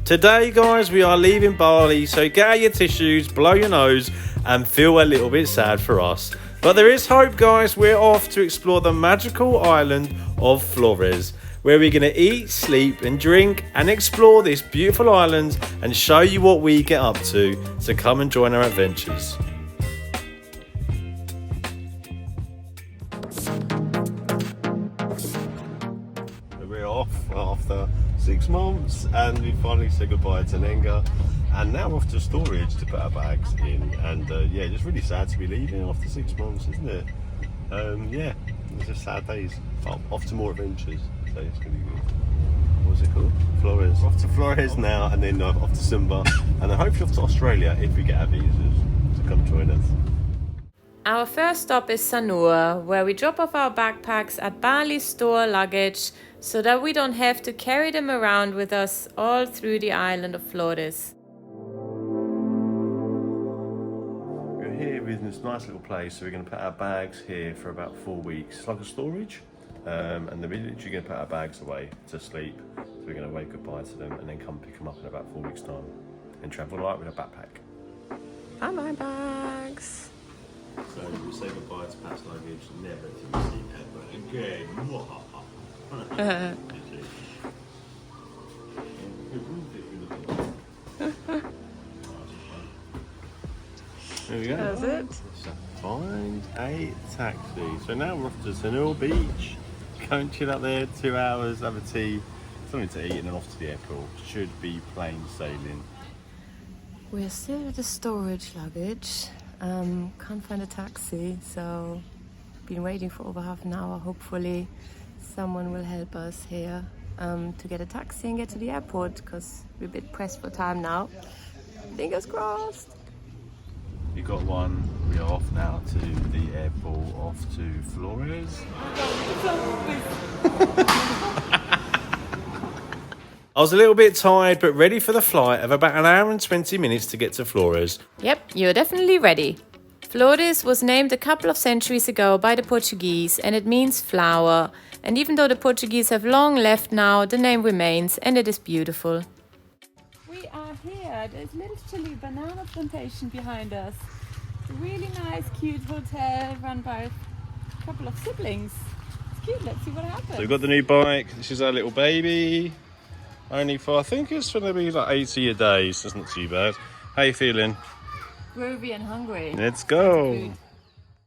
Today, guys, we are leaving Bali, so get out your tissues, blow your nose, and feel a little bit sad for us. But there is hope, guys. We're off to explore the magical island of Flores, where we're going to eat, sleep, and drink, and explore this beautiful island and show you what we get up to. So come and join our adventures. We're off after 6 months and we finally said goodbye to Nenga, and now we're off to storage to put our bags in, and yeah, just really sad to be leaving after 6 months, isn't it? Yeah, it's just sad days. Off to more adventures, so it's gonna be good. What was it called? Flores. Off to Flores now, and then off to Sumba, and then hopefully off to Australia if we get our visas, so come join us. Our first stop is Sanur, where we drop off our backpacks at Bali store luggage so that we don't have to carry them around with us all through the island of Flores. We're here in this nice little place, so we're going to put our bags here for about 4 weeks. It's like a storage, and then we're literally going to put our bags away to sleep. So we're going to wave goodbye to them and then come pick them up in about 4 weeks' time and travel light with a backpack. Bye my bags. So we say goodbye to past luggage, never to see ever again. There we go. That's it. Find a taxi. So now we're off to Sanur Beach. Go and chill out there 2 hours, have a tea, something to eat, and then off to the airport. Should be plain sailing. We're still at the storage luggage. Can't find a taxi, so been waiting for over half an hour. Hopefully someone will help us here to get a taxi and get to the airport, because we're a bit pressed for time now. Fingers crossed. You got one. We are off now to the airport, off to Flores. I was a little bit tired, but ready for the flight of about an hour and 20 minutes to get to Flores. Yep, you're definitely ready. Flores was named a couple of centuries ago by the Portuguese, and it means flower. And even though the Portuguese have long left now, the name remains, and it is beautiful. We are here. There's little chili banana plantation behind us. It's a really nice, cute hotel run by a couple of siblings. It's cute. Let's see what happens. So we've got the new bike. This is our little baby. Only for, I think it's going to be like 80 a day, so it's not too bad. How you feeling? Groovy and hungry. Let's go.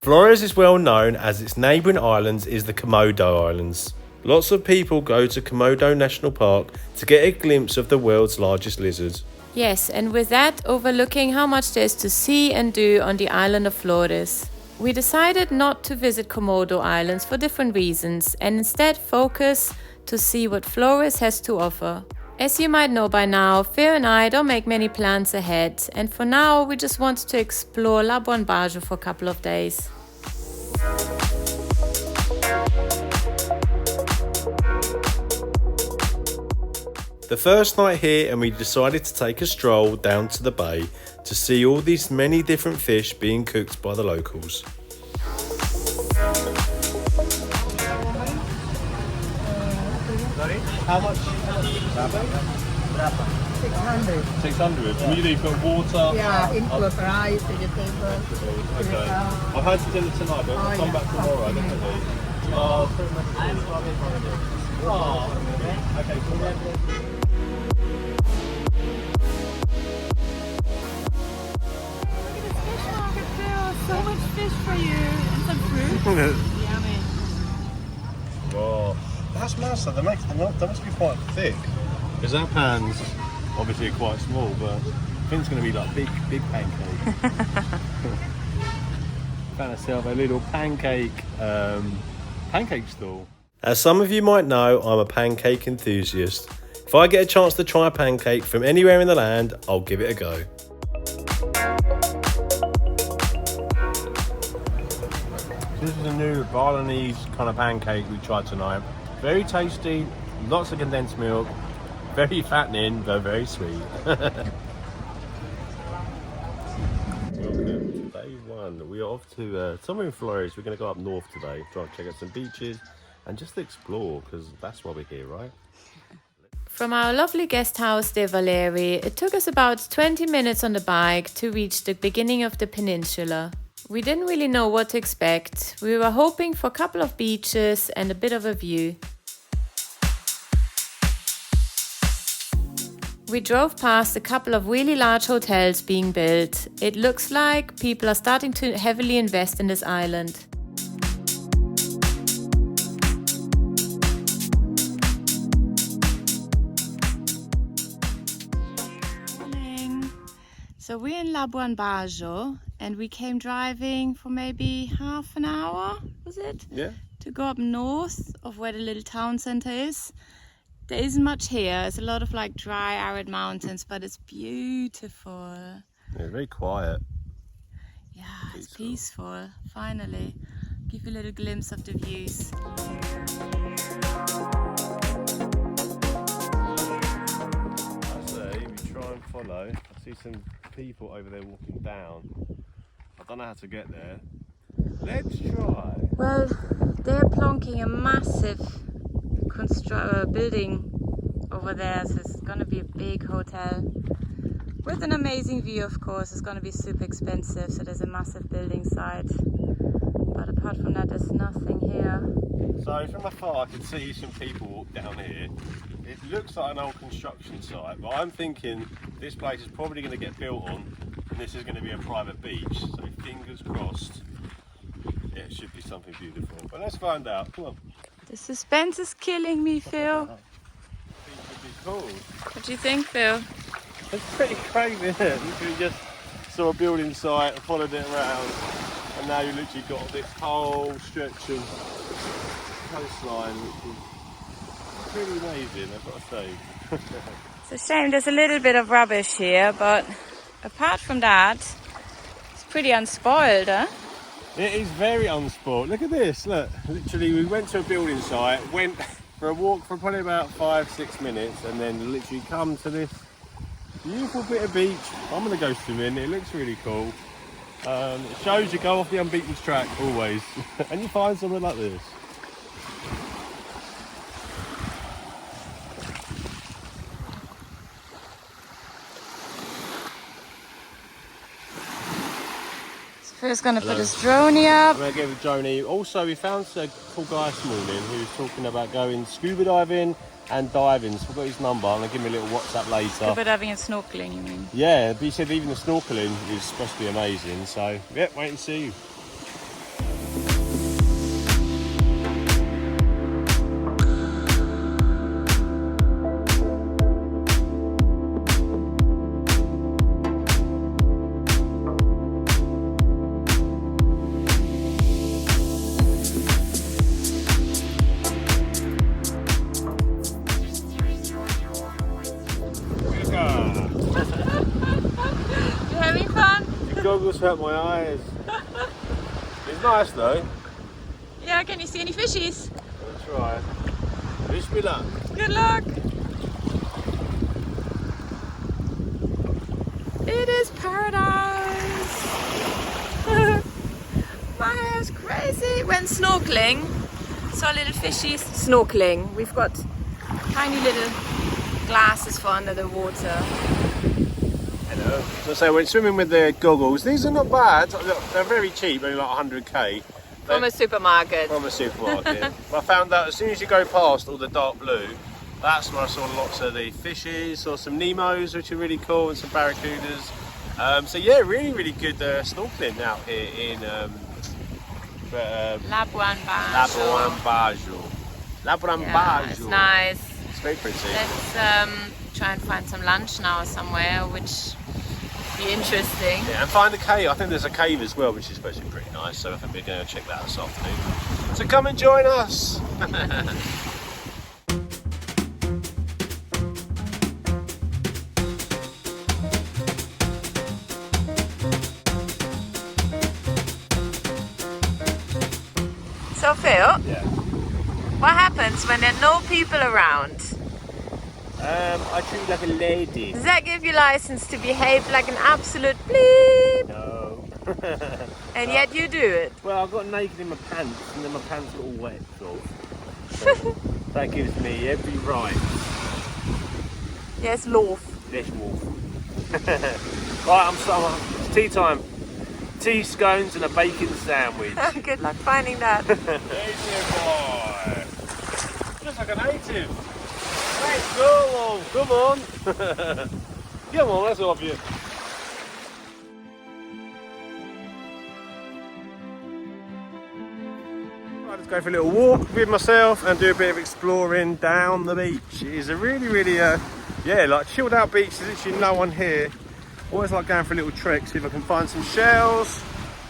Flores is well known as its neighbouring islands is the Komodo Islands. Lots of people go to Komodo National Park to get a glimpse of the world's largest lizard. Yes, and with that, overlooking how much there is to see and do on the island of Flores. We decided not to visit Komodo Islands for different reasons, and instead focus to see what Flores has to offer. As you might know by now, Fer and I don't make many plans ahead, and for now we just want to explore Labuan Bajo for a couple of days. The first night here, and we decided to take a stroll down to the bay to see all these many different fish being cooked by the locals. How much? 600. 600. Really, you've got water. Yeah, include rice, vegetable. Okay. I've had dinner tonight, but I'll come back tomorrow, definitely. Oh, okay, cool. So much fish for you and some fruit. Yummy. Oh, that's nice. They must be quite thick. Because our pans obviously are quite small, but I think it's going to be like big pancake. Found myself a little pancake stall. As some of you might know, I'm a pancake enthusiast. If I get a chance to try a pancake from anywhere in the land, I'll give it a go. This is a new Balinese kind of pancake we tried tonight. Very tasty, lots of condensed milk, very fattening, but very sweet. Welcome to day one. We are off to somewhere in Flores. We're going to go up north today, try and check out some beaches and just explore, because that's why we're here, right? From our lovely guest house, de Valeri, it took us about 20 minutes on the bike to reach the beginning of the peninsula. We didn't really know what to expect. We were hoping for a couple of beaches and a bit of a view. We drove past a couple of really large hotels being built. It looks like people are starting to heavily invest in this island. Morning. So we're in Labuan Bajo and we came driving for maybe half an hour, was it? Yeah. To go up north of where the little town center is. There isn't much here. It's a lot of like dry, arid mountains, but it's beautiful. Yeah, very quiet. Yeah, it's peaceful. Finally, give you a little glimpse of the views. I say we try and follow. I see some people over there walking down. I don't know how to get there. Let's try. Well, they're plonking a massive building over there, so it's gonna be a big hotel with an amazing view. Of course, it's gonna be super expensive, so there's a massive building site, but apart from that there's nothing here. So from afar I can see some people walk down here. It looks like an old construction site, but I'm thinking this place is probably going to get built on and this is going to be a private beach, so fingers crossed. Yeah, it should be something beautiful, but let's find out. Come on. The suspense is killing me, Phil. It should be cool. What do you think, Phil? It's pretty crazy, isn't it? You just saw a building site, followed it around, and now you literally got this whole stretch of coastline, which is pretty amazing, I've got to say. It's a shame there's a little bit of rubbish here, but apart from that, it's pretty unspoiled, huh? It is very unspoilt. Look at this, look. Literally, we went to a building site, went for a walk for probably about 5-6 minutes, and then literally come to this beautiful bit of beach. I'm going to go swimming, it looks really cool. It shows you go off the unbeaten track always, and you find something like this. Phil's going to put his droney up. I'm going to give a droney. Also, we found a cool guy this morning who was talking about going scuba diving and diving. So we've got his number. I'm going to give him a little WhatsApp later. Scuba diving and snorkeling, you mean? Yeah, but he said even the snorkeling is supposed to be amazing. So, yeah, wait and see. Goggles hurt my eyes. It's nice though. Yeah, can you see any fishies? Let's try. Wish me luck. Good luck. It is paradise. My hair's crazy. Went snorkeling. Saw little fishies. Snorkeling. We've got tiny little glasses for under the water. So I went swimming with the goggles. These are not bad. They're very cheap, only like 100k. From a supermarket. From a supermarket. I found out as soon as you go past all the dark blue, that's where I saw lots of the fishes, saw some Nemos, which are really cool, and some barracudas. So yeah, really, really good snorkeling out here in Labuan Bajo. Labuan Bajo. Labuan Bajo. It's nice. It's very pretty. Let's try and find some lunch now somewhere, which would be interesting. Yeah, and find a cave. I think there's a cave as well, which is supposed to be pretty nice. So I think we're going to check that out this afternoon. So come and join us. So Phil, Yeah. what happens when there are no people around? I treat you like a lady. Does that give you license to behave like an absolute bleep? No. And yet you do it. Well, I got naked in my pants, and then my pants got all wet, so that gives me every right. Yes, loaf. Yes, wolf. Right, I'm summer. It's tea time. Tea scones and a bacon sandwich. Good luck finding that. Native boy. Looks like a native. Let's go. Come on. Come on, let's off you. Right, let's go for a little walk with myself and do a bit of exploring down the beach. It is a really, yeah, like chilled out beach. There's literally no one here. Always like going for a little trek, see if I can find some shells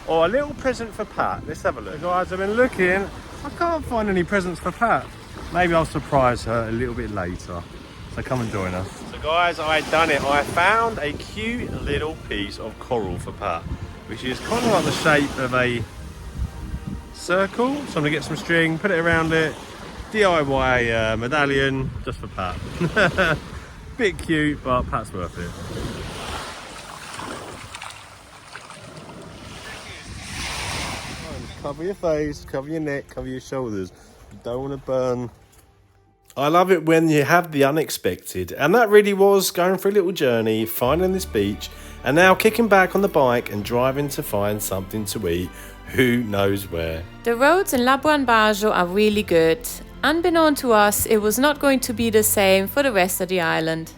or a little present for Pat. Let's have a look. Guys, I've been looking. I can't find any presents for Pat. Maybe I'll surprise her a little bit later. So come and join us. So guys, I done it. I found a cute little piece of coral for Pat, which is kind of like the shape of a circle. So I'm gonna get some string, put it around it, DIY medallion just for Pat. Bit cute, but Pat's worth it. Cover your face, cover your neck, cover your shoulders. You don't want to burn. I love it when you have the unexpected, and that really was going for a little journey, finding this beach, and now kicking back on the bike and driving to find something to eat, who knows where. The roads in Labuan Bajo are really good. Unbeknown to us, it was not going to be the same for the rest of the island.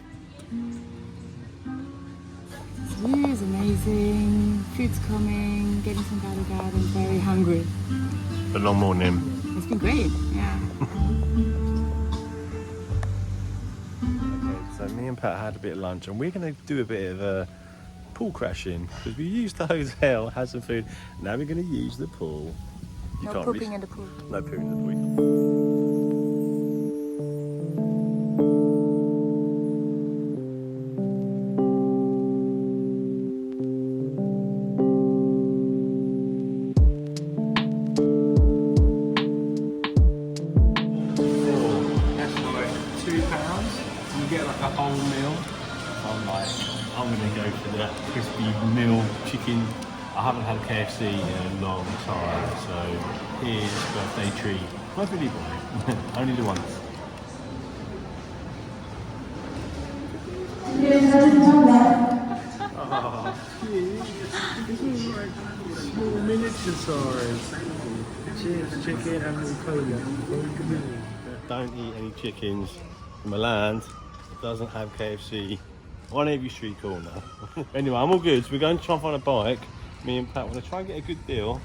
This view is amazing. Food's coming. Getting some gado-gado. Very hungry. A long morning. It's been great. Yeah. So me and Pat had a bit of lunch, and we're going to do a bit of pool crashing because we used the hotel, had some food. Now we're going to use the pool. You No can't pooping in the pool. No pooping in the pool. I'm gonna go for that crispy meal chicken. I haven't had KFC in a long time, so here's birthday treat. My pretty boy, only the once. Oh, small miniature size. Cheers, chicken and cola. Don't eat any chickens in Milan. It doesn't have KFC. On every street corner. Anyway, I'm all good. So we're going to try and find a bike. Me and Pat want to try and get a good deal.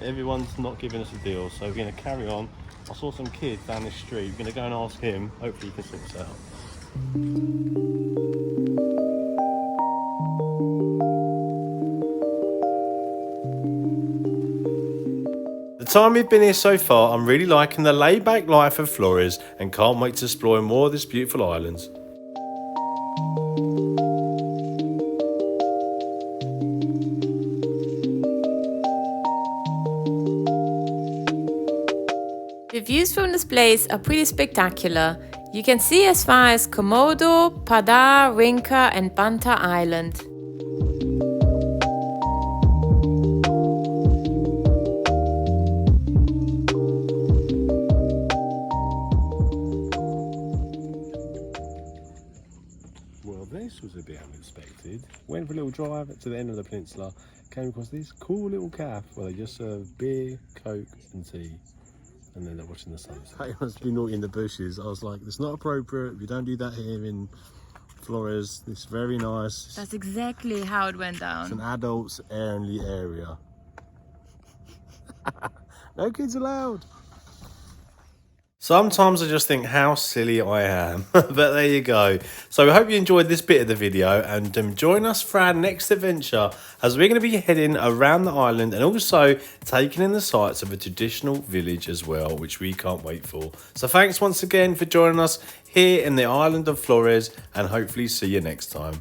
Everyone's not giving us a deal, so we're going to carry on. I saw some kid down this street. We're going to go and ask him. Hopefully he can sort us out. The time we've been here so far, I'm really liking the laid-back life of Flores and can't wait to explore more of this beautiful island. The views from this place are pretty spectacular. You can see as far as Komodo, Padar, Rinca and Banta Island. Well, this was a bit unexpected. Went for a little drive to the end of the peninsula, came across this cool little cafe where they just serve beer, coke and tea. And then they're watching the sunset. Hey, I must be naughty in the bushes. I was like, it's not appropriate. We don't do that here in Flores. It's very nice. That's exactly how it went down. It's an adults only area. No kids allowed. Sometimes I just think how silly I am, but there you go. So I hope you enjoyed this bit of the video, and join us for our next adventure as we're going to be heading around the island and also taking in the sights of a traditional village as well, which we can't wait for. So thanks once again for joining us here in the island of Flores, and hopefully see you next time.